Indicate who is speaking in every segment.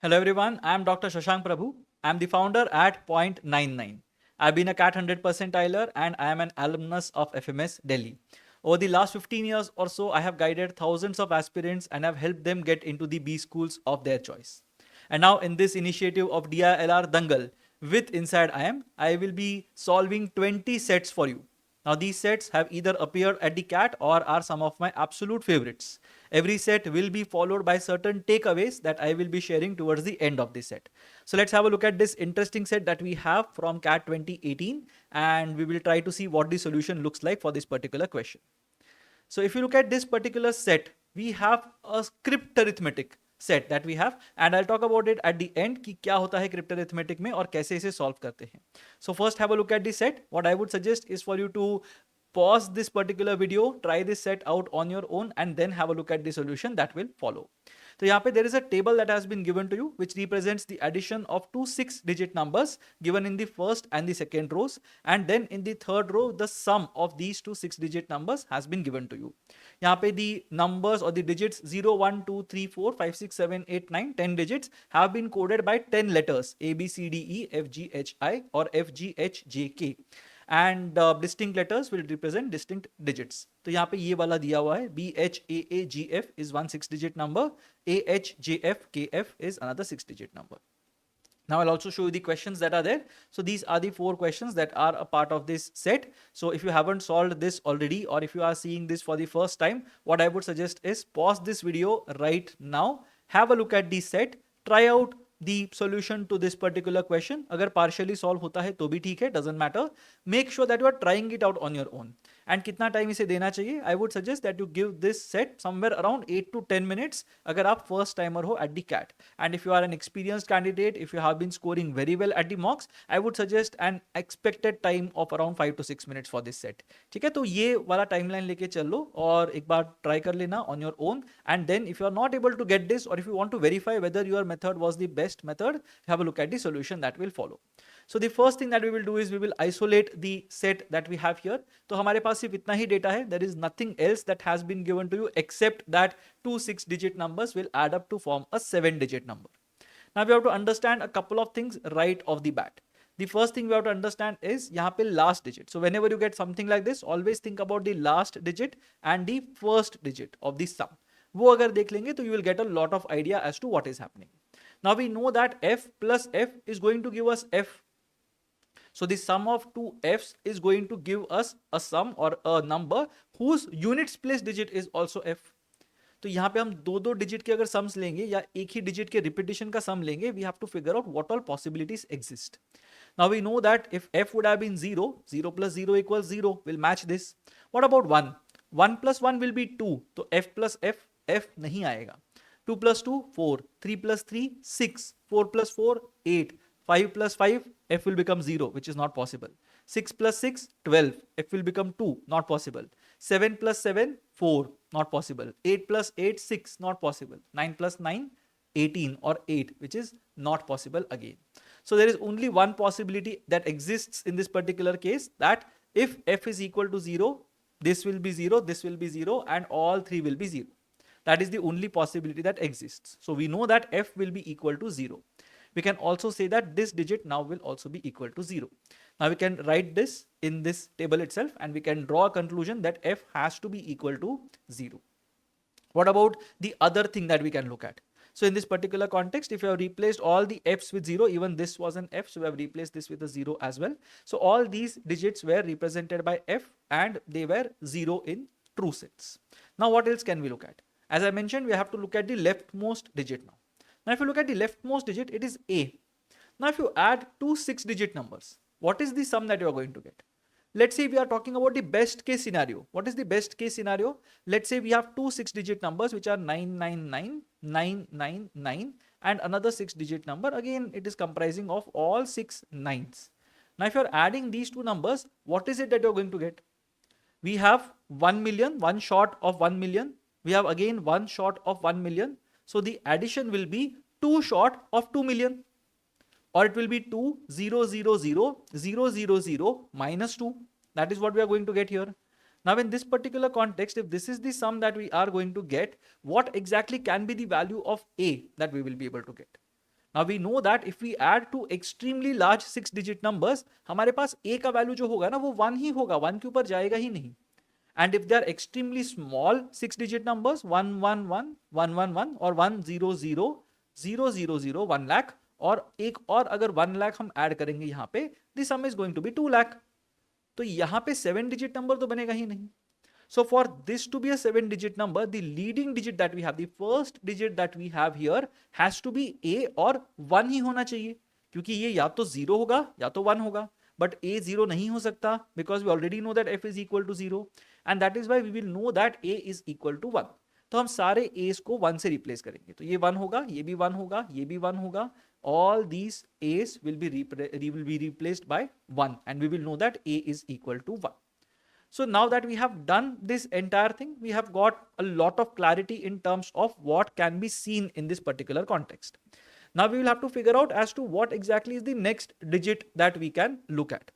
Speaker 1: Hello everyone, I am Dr. Shashank Prabhu. I am the founder at Point99. I've been a CAT 100 percentiler and I am an alumnus of FMS Delhi. Over the last 15 years or so, I have guided thousands of aspirants and have helped them get into the B schools of their choice. And now in this initiative of DILR Dangal with Inside IM, I will be solving 20 sets for you. Now these sets have either appeared at the CAT or are some of my absolute favorites. Every set will be followed by certain takeaways that I will be sharing towards the end of the set. So let's have a look at this interesting set that we have from CAT 2018 and we will try to see what the solution looks like for this particular question. So if you look at this particular set, we have a script arithmetic set that we have and I'll talk about it at the end कि क्या होता है crypt arithmetic में और कैसे इसे solve करते हैं. So first have a look at the set. What I would suggest is for you to pause this particular video, try this set out on your own and then have a look at the solution that will follow. So यहाँ पे there is a table that has been given to you which represents the addition of two 6-digit numbers given in the first and the second rows, and then in the third row the sum of these two 6-digit numbers has been given to you. यहाँ पे the numbers or the digits 0, 1, 2, 3, 4, 5, 6, 7, 8, 9, 10 digits have been coded by 10 letters A, B, C, D, E, F, G, H, I or F, G, H, J, K. And distinct letters will represent distinct digits. तो यहाँ पे ये वाला दिया हुआ है BHAAGF is one 6-digit number, AHJFKF is another 6-digit number. Now I'll also show you the questions that are there. So these are the 4 questions that are a part of this set. So if you haven't solved this already or if you are seeing this for the first time, what I would suggest is pause this video right now, have a look at the set, try out the solution to this particular question. अगर partially solve होता है तो भी ठीक है, doesn't matter. Make sure that you are trying it out on your own. And कितना time इसे देना चाहिए? I would suggest that you give this set somewhere around 8 to 10 minutes अगर आप first timer हो at the CAT. And if you are an experienced candidate, if you have been scoring very well at the mocks, I would suggest an expected time of around 5 to 6 minutes for this set. ठीक है, तो ये वाला timeline लेके चल लो और एक बार try कर लेना on your own. And then if you are not able to get this or if you want to verify whether your method was the best method, have a look at the solution that will follow. So the first thing that we will do is we will isolate the set that we have here. तो हमारे पास सिर्फ इतना ही data है. There is nothing else that has been given to you except that two 6-digit numbers will add up to form a 7-digit number. Now we have to understand a couple of things right off the bat. The first thing we have to understand is यहाँ पे last digit. So whenever you get something like this, always think about the last digit and the first digit of the sum. वो अगर देख लेंगे तो you will get a lot of idea as to what is happening. Now we know that f plus f is going to give us f. So the sum of two f's is going to give us a sum or a number whose units place digit is also f. तो यहाँ पे हम दो digit के अगर sums लेंगे या एक ही डिजिट के रिपीटिशन का सम लेंगे, we have to figure out what all possibilities exist. Now we know that if f would have been 0, 0 plus 0 equals 0 will match this. What about 1? 1 plus 1 will be 2. तो f plus f नहीं आएगा. 2 plus 2 4, 3 plus 3 6, 4 plus 4 8, 5 plus 5 f will become 0, which is not possible. 6 plus 6 12, f will become 2, not possible. 7 plus 7 4, not possible. 8 plus 8 6, not possible. 9 plus 9 18 or 8, which is not possible again. So there is only one possibility that exists in this particular case, that if f is equal to 0, this will be 0, this will be 0 and all three will be 0. That is the only possibility that exists. So we know that f will be equal to 0. We can also say that this digit now will also be equal to 0. Now we can write this in this table itself and we can draw a conclusion that f has to be equal to 0. What about the other thing that we can look at? So in this particular context, if you have replaced all the f's with 0, even this was an f, so we have replaced this with a 0 as well. So all these digits were represented by f and they were 0 in true sense. Now what else can we look at? As I mentioned, we have to look at the leftmost digit now. Now if you look at the leftmost digit, it is a. Now if you add two 6-digit numbers, what is the sum that you are going to get? Let's say we are talking about the best case scenario. What is the best case scenario? Let's say we have two 6-digit numbers which are 999, 999 and another 6-digit number. Again, it is comprising of all 6 nines. Now if you are adding these two numbers, what is it that you are going to get? We have 1 million, one short of 1 million. We have again one short of 1 million. So the addition will be 2 short of 2 million. Or it will be 2, 0, 0, 0, 0, 0, 0, minus 2. That is what we are going to get here. Now in this particular context, if this is the sum that we are going to get, what exactly can be the value of a that we will be able to get? Now we know that if we add two extremely large 6-digit numbers, हमारे पास a का value जो होगा ना वो 1 ही होगा, 1 के ऊपर जाएगा ही नहीं. And if they are extremely small 6-digit numbers, 111, 111 और 100, 000, 1 lakh, और एक और अगर 1 लाख हम ऐड करेंगे यहाँ पे, the sum is going to be 2 lakh. तो यहाँ पे 7-digit नंबर तो बनेगा ही नहीं. So for this to be a 7-digit number, the leading digit that we have, the first digit that we have here has to be a और 1 ही होना चाहिए, क्योंकि ये या तो 0 होगा या तो 1 होगा. But a 0 नहीं हो सकता because we already know that f is equal to 0, and that is why we will know that a is equal to 1. तो हम सारे a's को 1 से रिप्लेस करेंगे. तो ये 1 होगा, ये भी 1 होगा, ये भी 1 होगा. All these a's will be replaced by 1, and we will know that a is equal to 1. So now that we have done this entire thing, we have got a lot of clarity in terms of what can be seen in this particular context. Now we will have to figure out as to what exactly is the next digit that we can look at.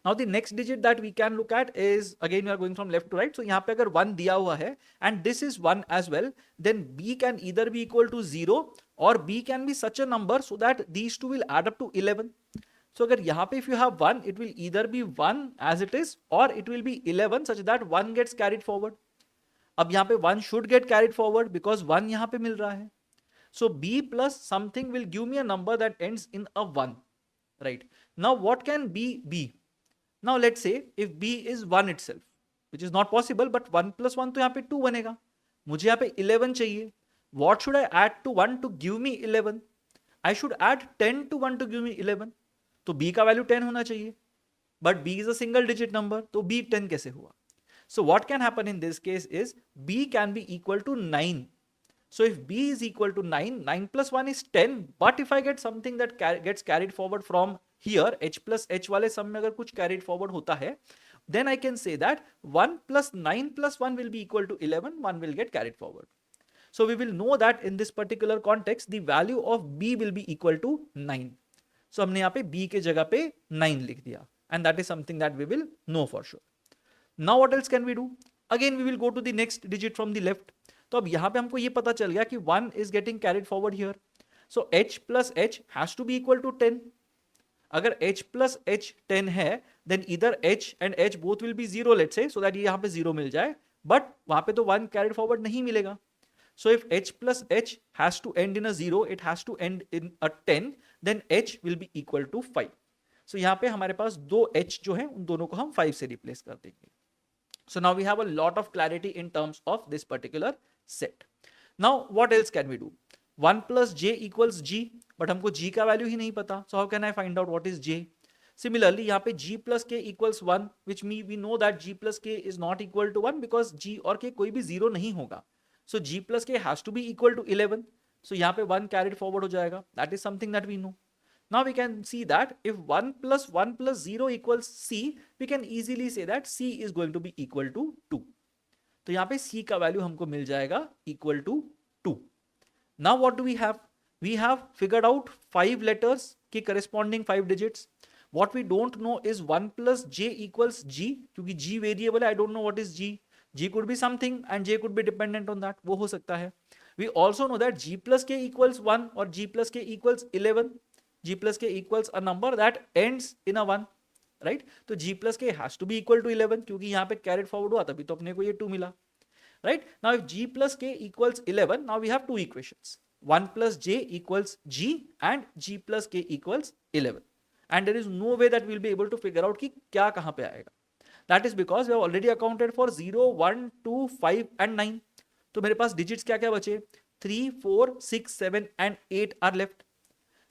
Speaker 1: Now the next digit that we can look at is, again we are going from left to right. So यहाँ पे अगर 1 दिया हुआ है and this is 1 as well, then b can either be equal to 0 or b can be such a number so that these two will add up to 11. So अगर यहाँ पे if you have 1, it will either be 1 as it is or it will be 11 such that 1 gets carried forward. अब यहाँ पे 1 should get carried forward because 1 यहाँ पे मिल रहा है. So b plus something will give me a number that ends in a 1, right? Now what can b be? Now let's say if b is 1 itself, which is not possible, but 1 plus 1 तो यहाँ पे 2 बनेगा. मुझे यहाँ पे 11 चाहिए. What should I add to 1 to give me 11? I should add 10 to 1 to give me 11. तो b का वैल्यू 10 होना चाहिए, but b is a single digit number, तो b 10 कैसे हुआ? So what can happen in this case is b can be equal to 9. So if b is equal to 9, 9 plus 1 is 10, but if I get something that gets carried forward from here, h plus h वाले सम में अगर कुछ carried forward होता है, then I can say that 1 plus 9 plus 1 will be equal to 11, 1 will get carried forward. So we will know that in this particular context, the value of b will be equal to 9. So हमने यहाँ पे b के जगह पे 9 लिख दिया, and that is something that we will know for sure. Now what else can we do? Again we will go to the next digit from the left. तो अब यहाँ पे हमको ये पता चल गया कि 1 is getting carried forward here. So h plus h has to be equal to 10. अगर h plus h 10 है, then either h and h both will be 0, let's say, so that ये यहाँ पे 0 मिल जाए, but वहाँ पे तो 1 carried forward नहीं मिलेगा. So if h plus h has to end in a 0, it has to end in a 10, then h will be equal to 5. So यहाँ पे हमारे पास दो h जो है उन दोनों को हम 5 से रिप्लेस कर देंगे. So now we have a lot of clarity in terms of this particular set. Now what else can we do? 1 plus j equals g, but हमको g का वैल्यू ही नहीं पता. So how can I find out what is j? Similarly यहाँ पे g plus k equals 1, which means we know that g plus k is not equal to 1 because g और k कोई भी 0 नहीं होगा. So g plus k has to be equal to 11. So यहाँ पे 1 carried forward हो जाएगा. That is something that we know. Now we can see that if 1 plus 0 equals c, we can easily say that c is going to be equal to 2. तो यहाँ पे c का value हमको मिल जाएगा equal to 2. Now what do we have? We have figured out 5 letters के corresponding 5 digits. What we don't know is 1 plus j equals g, क्योंकि g variable है, I don't know what is g. g could be something and j could be dependent on that, वो हो सकता है. We also know that g plus k equals 1 or g plus k equals 11. g plus k equals a number that ends in a 1, right? तो g plus k has to be equal to 11, क्योंकि यहाँ पे carried forward हुआ तभी तो अपने को ये 2 मिला, right? Now if g plus k equals 11, now we have two equations. 1 plus j equals g and g plus k equals 11. And there is no way that we'll be able to figure out कि क्या कहाँ पे आएगा. That is because we have already accounted for 0, 1, 2, 5 and 9. तो मेरे पास digits क्या क्या बचे? 3, 4, 6, 7 and 8 are left.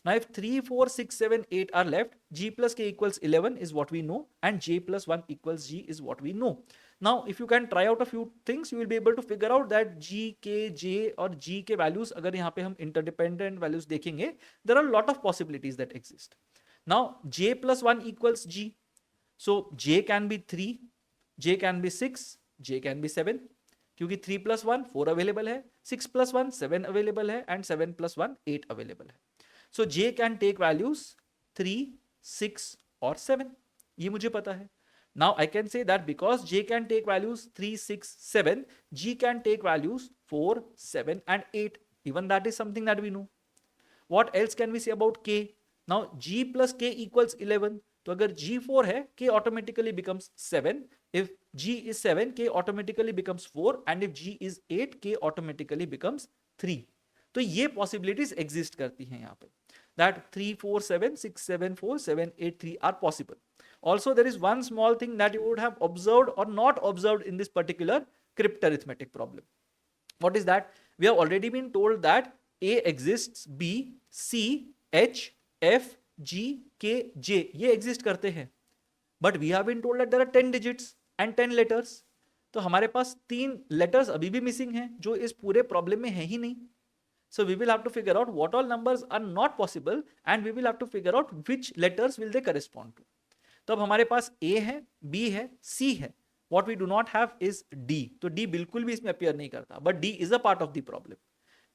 Speaker 1: Now if 3, 4, 6, 7, 8 are left, g plus k equals 11 is what we know and j plus 1 equals g is what we know. Now if you can try out a few things, you will be able to figure out that g, k, j और g के values अगर यहाँ पे हम interdependent values देखेंगे, there are a lot of possibilities that exist. Now j plus 1 equals g. So j can be 3, j can be 6, j can be 7. क्योंकि 3 plus 1 4 available है, 6 plus 1 7 available है and 7 plus 1 8 available है. So j can take values 3, 6 or 7. ये मुझे पता है. Now I can say that because j can take values 3, 6, 7, g can take values 4, 7 and 8. Even that is something that we know. What else can we say about k? Now g plus k equals 11. तो अगर g 4 है, k automatically becomes 7. If g is 7, k automatically becomes 4, and if g is 8, k automatically becomes 3. तो ये possibilities exist करती हैं यहाँ पे. That 3, 4, 7, 6, 7, 4, 7, 8, 3 are possible. Also, there is one small thing that you would have observed or not observed in this particular cryptarithmetic problem. What is that? We have already been told that A exists, B, C, H, F, G, K, J ये exist करते हैं. But we have been told that there are 10 digits and 10 letters. तो हमारे पास 3 letters अभी भी missing हैं जो इस पूरे problem में है ही नहीं. So we will have to figure out what all numbers are not possible and we will have to figure out which letters will they correspond to. तो अब हमारे पास A है, B है, C है. What we do not have is D. तो D बिल्कुल भी इसमें appear नहीं करता. But D is a part of the problem.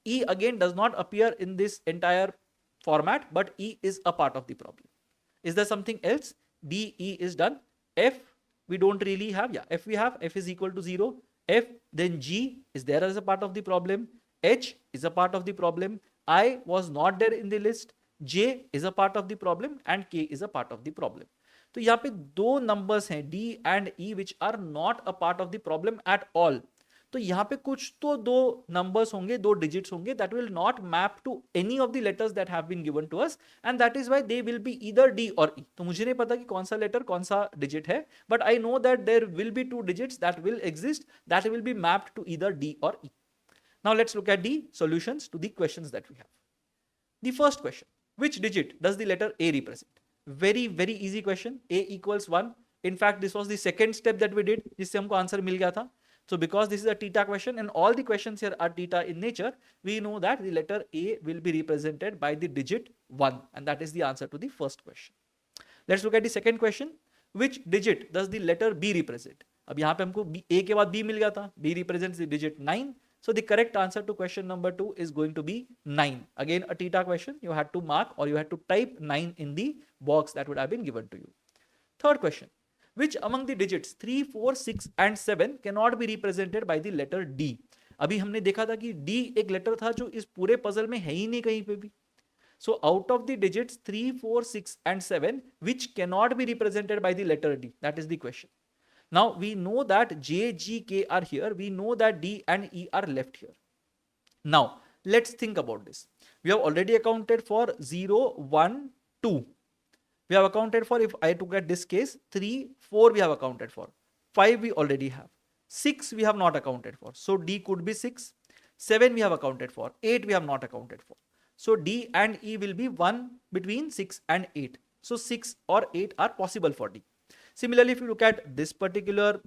Speaker 1: E again does not appear in this entire format, but E is a part of the problem. Is there something else? D, E is done. F we don't really have. Yeah, F we have. F is equal to 0. F, then G is there as a part of the problem. H is a part of the problem. I was not there in the list. J is a part of the problem and K is a part of the problem. तो यहाँ पे दो numbers हैं D and E which are not a part of the problem at all. तो यहाँ पे कुछ तो दो नंबर्स होंगे, दो डिजिट्स होंगे that will not map to any of the letters that have been given to us and that is why they will be either D or E. तो मुझे नहीं पता कि कौन सा लेटर कौन सा डिजिट है, but I know that there will be two digits that will exist that will be mapped to either D or E. Now let's look at the solutions to the questions that we have. The first question, which digit does the letter A represent? Very, very easy question. A equals 1. In fact, this was the second step that we did, जिससे हमको answer मिल गया था. So because this is a theta question and all the questions here are theta in nature, we know that the letter A will be represented by the digit 1 and that is the answer to the first question. Let's look at the second question. Which digit does the letter B represent? अब यहाँ पे हमको A के बाद B मिल गया था. B represents the digit 9. So the correct answer to question number 2 is going to be 9. Again, a theta question. You had to mark or you had to type 9 in the box that would have been given to you. Third question. Which among the digits 3, 4, 6 and 7 cannot be represented by the letter D? अभी हमने देखा था कि D एक letter था जो इस पूरे पजल में है ही नहीं कहीं पे भी. So out of the digits 3, 4, 6 and 7, which cannot be represented by the letter D? That is the question. Now we know that J, G, K are here. We know that D and E are left here. Now let's think about this. We have already accounted for 0, 1, 2. We have accounted for, if I took at this case, 3, 4 we have accounted for. 5 we already have. 6 we have not accounted for. So D could be 6. 7 we have accounted for. 8 we have not accounted for. So D and E will be 1 between 6 and 8. So 6 or 8 are possible for D. Similarly, if you look at this particular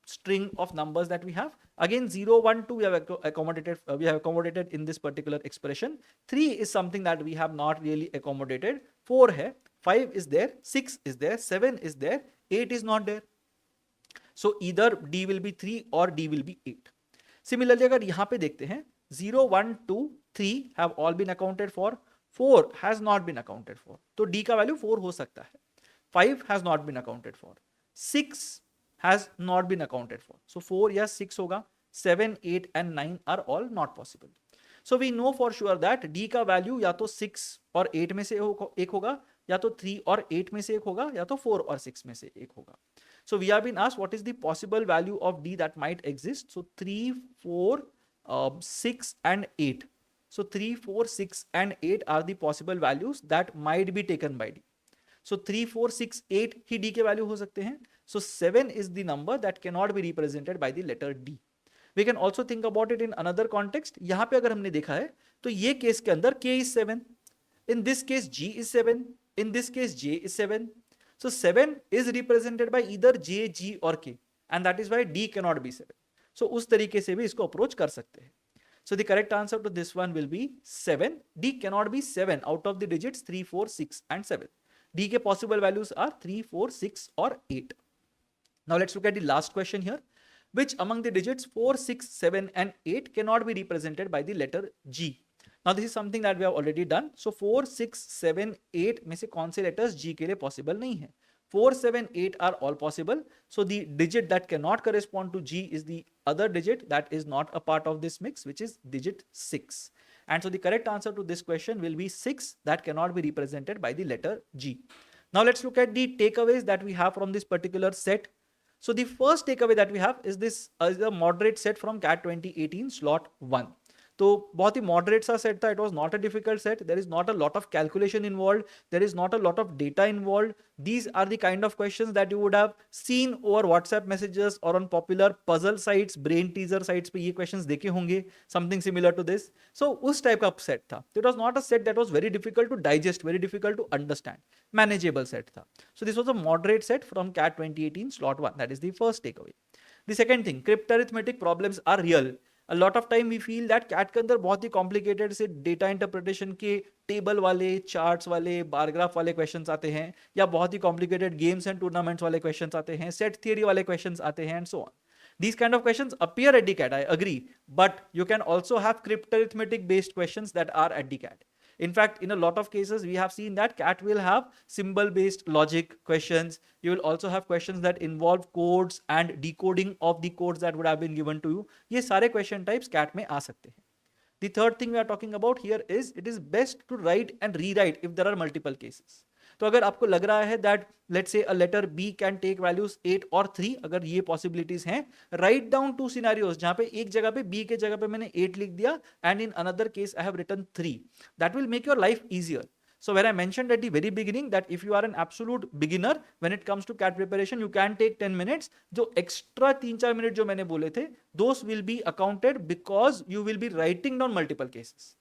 Speaker 1: string of numbers that we have, again 0, 1, 2 we have accommodated in this particular expression. 3 is something that we have not really accommodated. 4 hai, 5 is there, 6 is there, 7 is there, 8 is not there. So either D will be 3 or D will be 8. Similarly, अगर यहाँ पे देखते हैं 0, 1, 2, 3 have all been accounted for. 4 has not been accounted for. तो D का value 4 हो सकता है. 5 has not been accounted for. 6 has not been accounted for. So 4 या 6 होगा. 7, 8 and 9 are all not possible. So we know for sure that D का value या तो 6 और 8 में से एक होगा, या तो 3 और 8 में से एक होगा, या तो 4 और 6 में से एक होगा. So we have been asked what is the possible value of D that might exist. So 3, 4, 6 and 8. So 3, 4, 6 and 8 are the possible values that might be taken by D. So 3, 4, 6, 8 he D के value हो सकते हैं. So 7 is the number that cannot be represented by the letter D. We can also think about it in another context. यहाँ पे अगर हमने देखा है तो ये केस के अंदर K is 7. In this case G is 7. In this case J is 7. So 7 is represented by either J, G or K and that is why D cannot be 7. So उस तरीके से भी इसको approach कर सकते हैं. So the correct answer to this one will be 7. D cannot be 7 out of the digits 3, 4, 6 and 7. D के possible values are 3, 4, 6 or 8. Now let's look at the last question here. Which among the digits 4, 6, 7 and 8 cannot be represented by the letter G? Now this is something that we have already done. So 4, 6, 7, 8 में से कौन से letters G के लिए possible नहीं है? 4, 7, 8 are all possible. So the digit that cannot correspond to G is the other digit that is not a part of this mix, which is digit 6. And so the correct answer to this question will be 6, that cannot be represented by the letter G. Now let's look at the takeaways that we have from this particular set. So the first takeaway that we have is this is a moderate set from CAT 2018 slot 1. तो बहुत ही moderate सा set था. It was not a difficult set. There is not a lot of calculation involve. There is not a lot of data involve. These are the kind of questions that you would have seen over WhatsApp messages or on popular puzzle sites, brain teaser sites पे ये questions देखे होंगे, something similar to this. So उस type का set था. It was not a set that was very difficult to digest, very difficult to understand. Manageable set था. So this was a moderate set from CAT 2018 slot 1. That is the first takeaway. The second thing, cryptarithmetic problems are real. A lot of time we feel that CAT के अंदर बहुत ही complicated से data interpretation के table वाले, charts वाले, bar graph वाले questions आते हैं, या बहुत ही कॉम्प्लिकेटेड गेम्स एंड टूर्नामेंट्स वाले क्वेश्चंस आते हैं, सेट थियरी वाले क्वेश्चंस आते हैं, and so on. These kind of questions appear at the CAT, I agree, but you can also have cryptarithmetic based questions that are at the CAT. In fact, in a lot of cases, we have seen that CAT will have symbol based logic questions. You will also have questions that involve codes and decoding of the codes that would have been given to you. ये सारे question types CAT में आ सकते हैं. The third thing we are talking about here is it is best to write and rewrite if there are multiple cases. तो अगर आपको लग रहा है that let's say a letter B can take values 8 or 3, अगर ये possibilities हैं, write down 2 scenarios जहाँ पे एक जगह पे B के जगह पे मैंने 8 लिख दिया and in another case I have written 3. That will make your life easier. So when I mentioned at the very beginning that if you are an absolute beginner when it comes to CAT preparation, you can take 10 minutes. जो extra 3-4 minutes जो मैंने बोले थे, those will be accounted because you will be writing down multiple cases.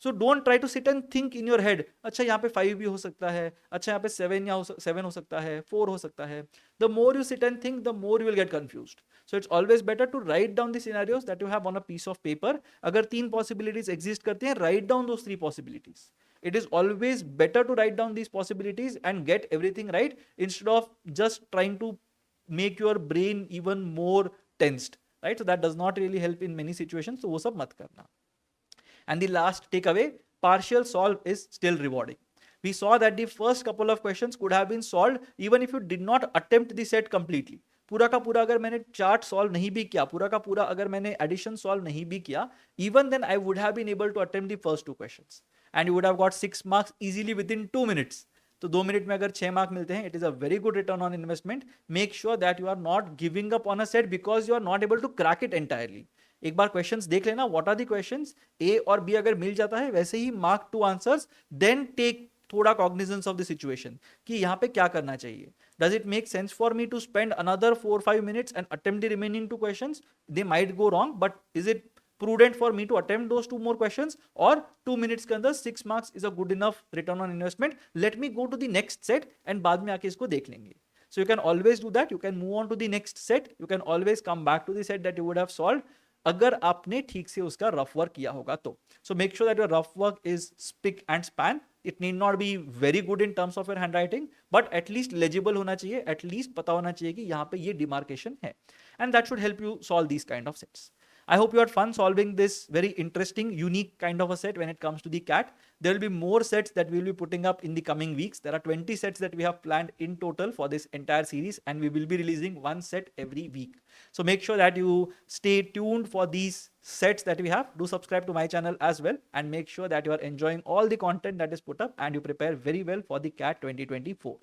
Speaker 1: So don't try to sit and think in your head. अच्छा यहाँ पे 5 भी हो सकता है, अच्छा यहाँ पे 7 हो सकता है, 4 हो सकता है. The more you sit and think, the more you will get confused. So it's always better to write down the scenarios that you have on a piece of paper. अगर 3 possibilities exist करते हैं, write down those 3 possibilities. It is always better to write down these possibilities and get everything right instead of just trying to make your brain even more tensed, right? So that does not really help in many situations. So वो सब मत करना. And the last takeaway, partial solve is still rewarding. We saw that the first couple of questions could have been solved even if you did not attempt the set completely. पूरा का पूरा अगर मैंने chart solve नहीं भी किया, पूरा का पूरा अगर मैंने एडिशन सॉल्व नहीं भी किया, even then I would have been able to attempt the first 2 questions and you would have got 6 marks easily within 2 minutes. तो 2 मिनट में अगर 6 मार्क मिलते हैं, it is a very good return on investment. Make sure that you are not giving up on a set because you are not able to crack it entirely. एक बार questions देख लेना, what are the questions, A और B अगर मिल जाता है वैसे ही मार्क 2 आंसर्स, देन टेक थोड़ा कॉग्निजेंस ऑफ द सिचुएशन कि यहाँ पे क्या करना चाहिए. Does it make sense for me to spend another 4-5 minutes and attempt the remaining 2 questions? They might go wrong, but is it prudent for me to attempt those 2 more questions, or 2 minutes के अंदर 6 marks is a good enough return on investment? Let me go to the next set and बाद में आके इसको देख लेंगे. So you can always do that. You can move on to the next set. You can always come back to the set that you would have solved अगर आपने ठीक से उसका रफ वर्क किया होगा तो. So make sure that your rough work is spick and span. It need not be very good in terms of your handwriting, but at least legible होना चाहिए, at least पता होना चाहिए कि यहाँ पे ये demarcation है. And that should help you solve these kind of sets. I hope you had fun solving this very interesting, unique kind of a set when it comes to the CAT. There will be more sets that we will be putting up in the coming weeks. There are 20 sets that we have planned in total for this entire series, and we will be releasing 1 set every week. So make sure that you stay tuned for these sets that we have. Do subscribe to my channel as well, and make sure that you are enjoying all the content that is put up and you prepare very well for the CAT 2024.